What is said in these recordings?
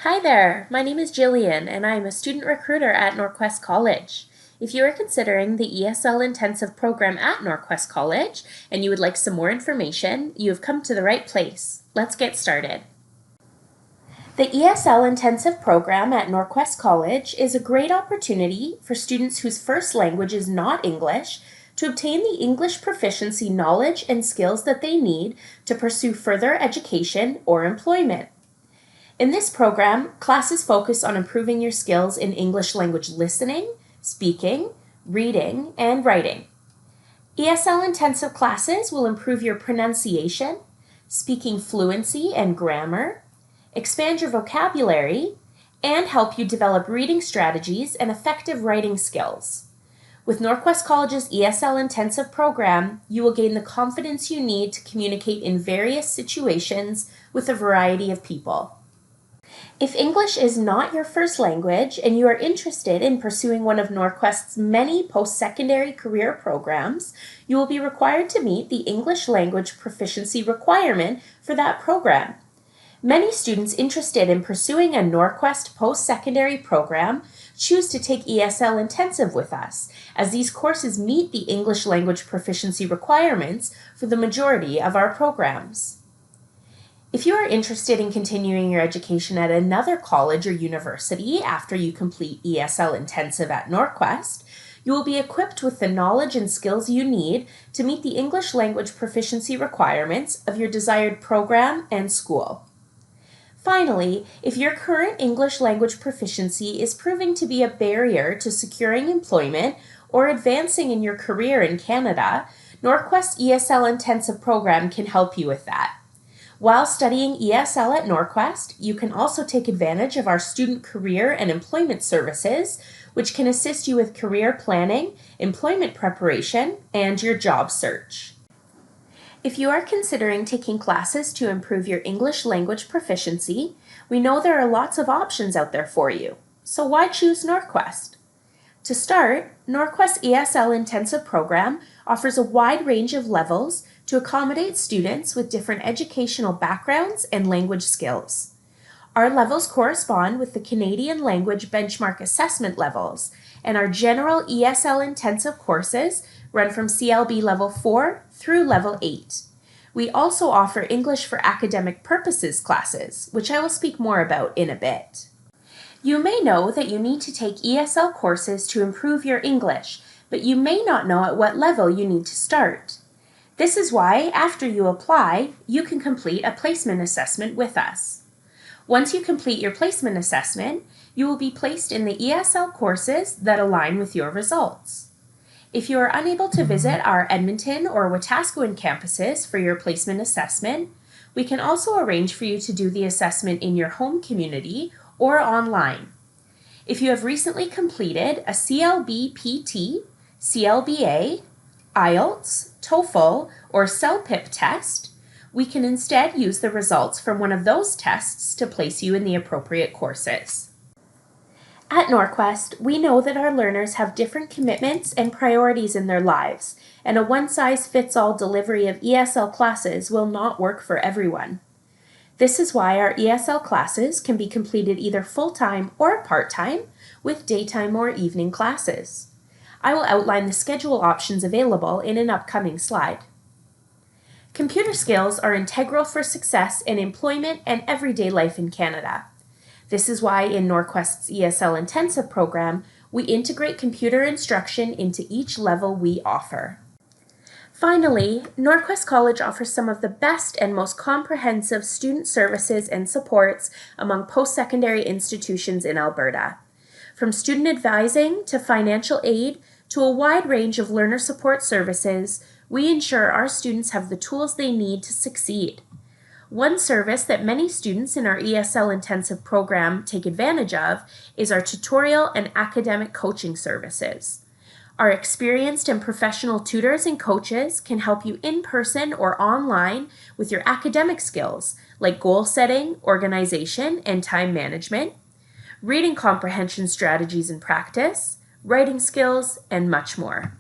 Hi there, my name is Jillian and I'm a student recruiter at NorQuest College. If you are considering the ESL intensive program at NorQuest College and you would like some more information, you have come to the right place. Let's get started. The ESL intensive program at NorQuest College is a great opportunity for students whose first language is not English to obtain the English proficiency knowledge and skills that they need to pursue further education or employment. In this program, classes focus on improving your skills in English language listening, speaking, reading, and writing. ESL intensive classes will improve your pronunciation, speaking fluency and grammar, expand your vocabulary, and help you develop reading strategies and effective writing skills. With NorQuest College's ESL intensive program, you will gain the confidence you need to communicate in various situations with a variety of people. If English is not your first language and you are interested in pursuing one of NorQuest's many post-secondary career programs, you will be required to meet the English language proficiency requirement for that program. Many students interested in pursuing a NorQuest post-secondary program choose to take ESL Intensive with us, as these courses meet the English language proficiency requirements for the majority of our programs. If you are interested in continuing your education at another college or university after you complete ESL Intensive at NorQuest, you will be equipped with the knowledge and skills you need to meet the English language proficiency requirements of your desired program and school. Finally, if your current English language proficiency is proving to be a barrier to securing employment or advancing in your career in Canada, NorQuest ESL Intensive program can help you with that. While studying ESL at NorQuest, you can also take advantage of our student career and employment services, which can assist you with career planning, employment preparation, and your job search. If you are considering taking classes to improve your English language proficiency, we know there are lots of options out there for you. So why choose NorQuest? To start, NorQuest ESL Intensive program offers a wide range of levels to accommodate students with different educational backgrounds and language skills. Our levels correspond with the Canadian Language Benchmark Assessment levels, and our general ESL intensive courses run from CLB Level 4 through Level 8. We also offer English for Academic Purposes classes, which I will speak more about in a bit. You may know that you need to take ESL courses to improve your English, but you may not know at what level you need to start. This is why, after you apply, you can complete a placement assessment with us. Once you complete your placement assessment, you will be placed in the ESL courses that align with your results. If you are unable to visit our Edmonton or Wetaskiwin campuses for your placement assessment, we can also arrange for you to do the assessment in your home community or online. If you have recently completed a CLB PT, CLBA, IELTS, TOEFL, or CELPIP test, we can instead use the results from one of those tests to place you in the appropriate courses. At NorQuest, we know that our learners have different commitments and priorities in their lives, and a one-size-fits-all delivery of ESL classes will not work for everyone. This is why our ESL classes can be completed either full-time or part-time, with daytime or evening classes. I will outline the schedule options available in an upcoming slide. Computer skills are integral for success in employment and everyday life in Canada. This is why in NorQuest's ESL Intensive program, we integrate computer instruction into each level we offer. Finally, NorQuest College offers some of the best and most comprehensive student services and supports among post-secondary institutions in Alberta. From student advising to financial aid to a wide range of learner support services, we ensure our students have the tools they need to succeed. One service that many students in our ESL Intensive program take advantage of is our tutorial and academic coaching services. Our experienced and professional tutors and coaches can help you in person or online with your academic skills like goal setting, organization, and time management, reading comprehension strategies and practice, writing skills, and much more.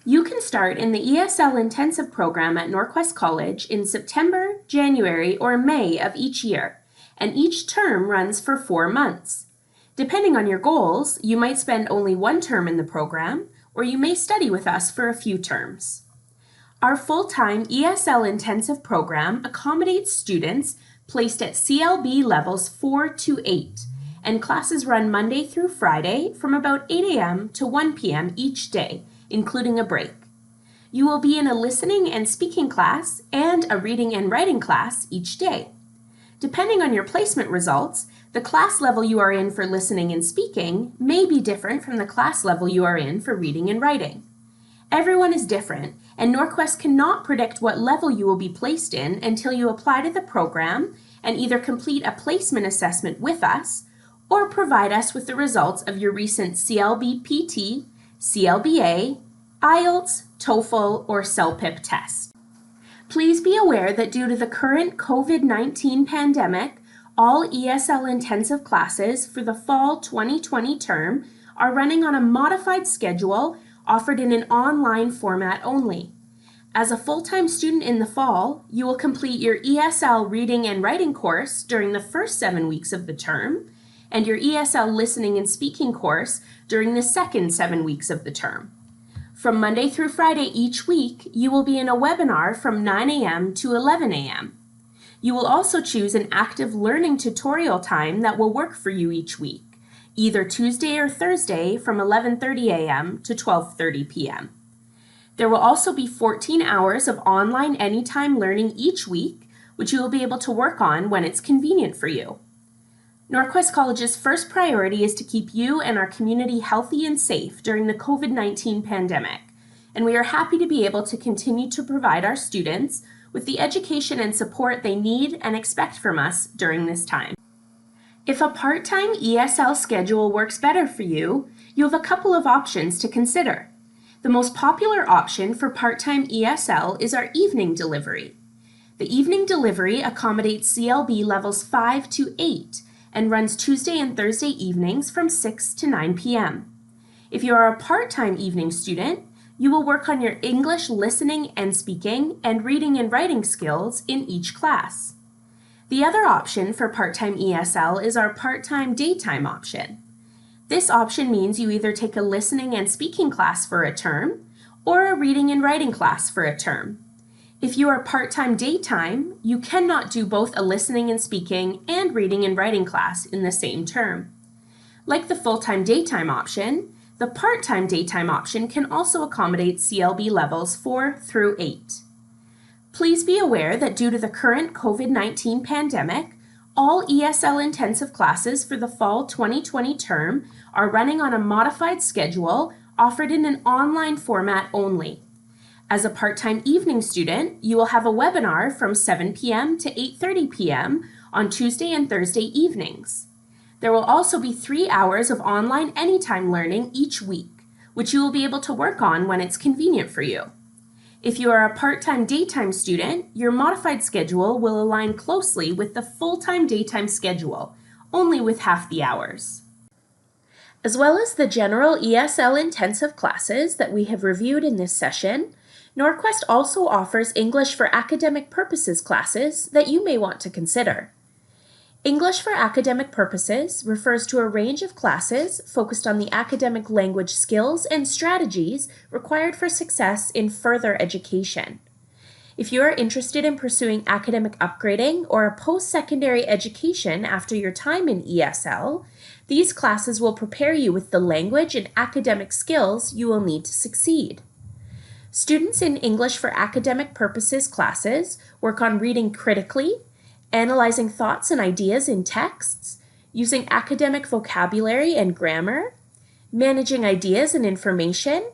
You can start in the ESL Intensive program at NorQuest College in September, January, or May of each year, and each term runs for 4 months. Depending on your goals, you might spend only 1 term in the program, or you may study with us for a few terms. Our full-time ESL intensive program accommodates students placed at CLB levels 4 to 8, and classes run Monday through Friday from about 8 a.m. to 1 p.m. each day, including a break. You will be in a listening and speaking class and a reading and writing class each day. Depending on your placement results, the class level you are in for listening and speaking may be different from the class level you are in for reading and writing. Everyone is different, and NorQuest cannot predict what level you will be placed in until you apply to the program and either complete a placement assessment with us or provide us with the results of your recent CLB-PT, CLBA, IELTS, TOEFL, or CELPIP test. Please be aware that due to the current COVID-19 pandemic, all ESL intensive classes for the fall 2020 term are running on a modified schedule offered in an online format only. As a full-time student in the fall, you will complete your ESL reading and writing course during the first 7 weeks of the term, and your ESL listening and speaking course during the second 7 weeks of the term. From Monday through Friday each week, you will be in a webinar from 9 a.m. to 11 a.m. You will also choose an active learning tutorial time that will work for you each week, either Tuesday or Thursday from 11:30 a.m. to 12:30 p.m. There will also be 14 hours of online anytime learning each week, which you will be able to work on when it's convenient for you. NorQuest College's first priority is to keep you and our community healthy and safe during the COVID-19 pandemic, and we are happy to be able to continue to provide our students with the education and support they need and expect from us during this time. If a part-time ESL schedule works better for you, you have a couple of options to consider. The most popular option for part-time ESL is our evening delivery. The evening delivery accommodates CLB levels 5 to 8 and runs Tuesday and Thursday evenings from 6 to 9 p.m. If you are a part-time evening student, you will work on your English listening and speaking and reading and writing skills in each class. The other option for part-time ESL is our part-time daytime option. This option means you either take a listening and speaking class for a term or a reading and writing class for a term. If you are part-time daytime, you cannot do both a listening and speaking and reading and writing class in the same term. Like the full-time daytime option, the part-time daytime option can also accommodate CLB levels 4 through 8. Please be aware that due to the current COVID-19 pandemic, all ESL intensive classes for the fall 2020 term are running on a modified schedule offered in an online format only. As a part-time evening student, you will have a webinar from 7 p.m. to 8:30 p.m. on Tuesday and Thursday evenings. There will also be 3 hours of online anytime learning each week, which you will be able to work on when it's convenient for you. If you are a part-time daytime student, your modified schedule will align closely with the full-time daytime schedule, only with half the hours. As well as the general ESL intensive classes that we have reviewed in this session, NorQuest also offers English for Academic Purposes classes that you may want to consider. English for Academic Purposes refers to a range of classes focused on the academic language skills and strategies required for success in further education. If you are interested in pursuing academic upgrading or a post-secondary education after your time in ESL, these classes will prepare you with the language and academic skills you will need to succeed. Students in English for Academic Purposes classes work on reading critically, analyzing thoughts and ideas in texts, using academic vocabulary and grammar, managing ideas and information,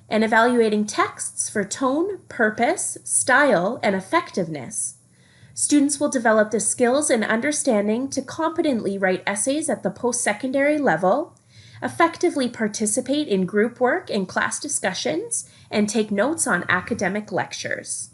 and evaluating texts for tone, purpose, style, and effectiveness. Students will develop the skills and understanding to competently write essays at the post-secondary level, effectively participate in group work and class discussions, and take notes on academic lectures.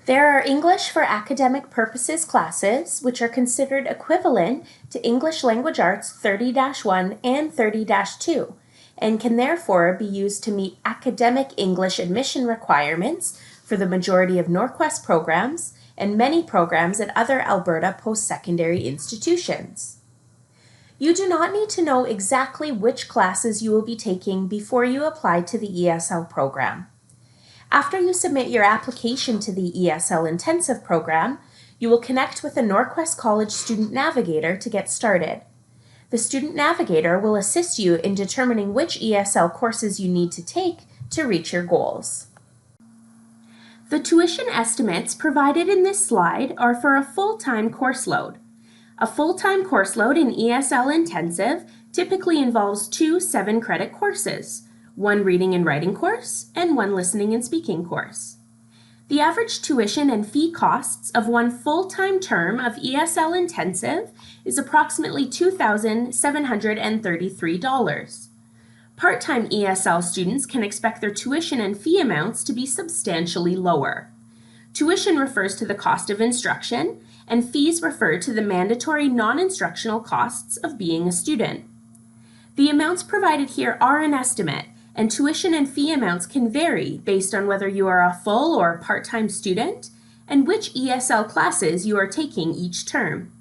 There are English for Academic Purposes classes, which are considered equivalent to English Language Arts 30-1 and 30-2, and can therefore be used to meet academic English admission requirements for the majority of NorQuest programs and many programs at other Alberta post-secondary institutions. You do not need to know exactly which classes you will be taking before you apply to the ESL program. After you submit your application to the ESL Intensive program, you will connect with a NorQuest College Student Navigator to get started. The Student Navigator will assist you in determining which ESL courses you need to take to reach your goals. The tuition estimates provided in this slide are for a full-time course load. A full-time course load in ESL Intensive typically involves 2 7-credit courses, 1 reading and writing course, and 1 listening and speaking course. The average tuition and fee costs of 1 full-time term of ESL Intensive is approximately $2,733. Part-time ESL students can expect their tuition and fee amounts to be substantially lower. Tuition refers to the cost of instruction, and fees refer to the mandatory non-instructional costs of being a student. The amounts provided here are an estimate, and tuition and fee amounts can vary based on whether you are a full or part-time student and which ESL classes you are taking each term.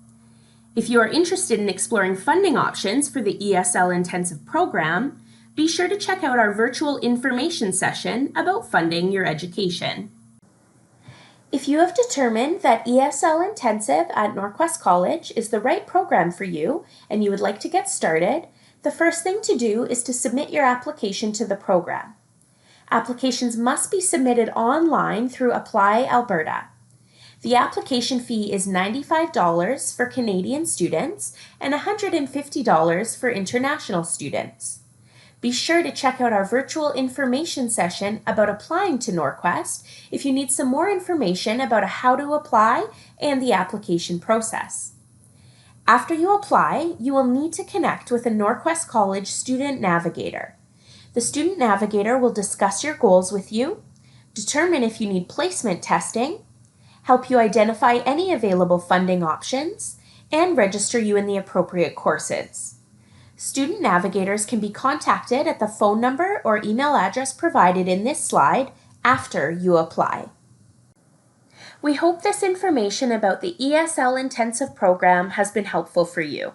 If you are interested in exploring funding options for the ESL Intensive program, be sure to check out our virtual information session about funding your education. If you have determined that ESL Intensive at NorQuest College is the right program for you and you would like to get started, the first thing to do is to submit your application to the program. Applications must be submitted online through Apply Alberta. The application fee is $95 for Canadian students and $150 for international students. Be sure to check out our virtual information session about applying to NorQuest if you need some more information about how to apply and the application process. After you apply, you will need to connect with a NorQuest College Student Navigator. The Student Navigator will discuss your goals with you, determine if you need placement testing, help you identify any available funding options, and register you in the appropriate courses. Student Navigators can be contacted at the phone number or email address provided in this slide after you apply. We hope this information about the ESL Intensive program has been helpful for you.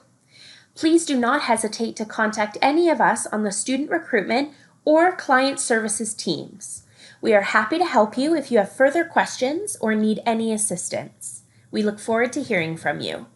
Please do not hesitate to contact any of us on the student recruitment or client services teams. We are happy to help you if you have further questions or need any assistance. We look forward to hearing from you.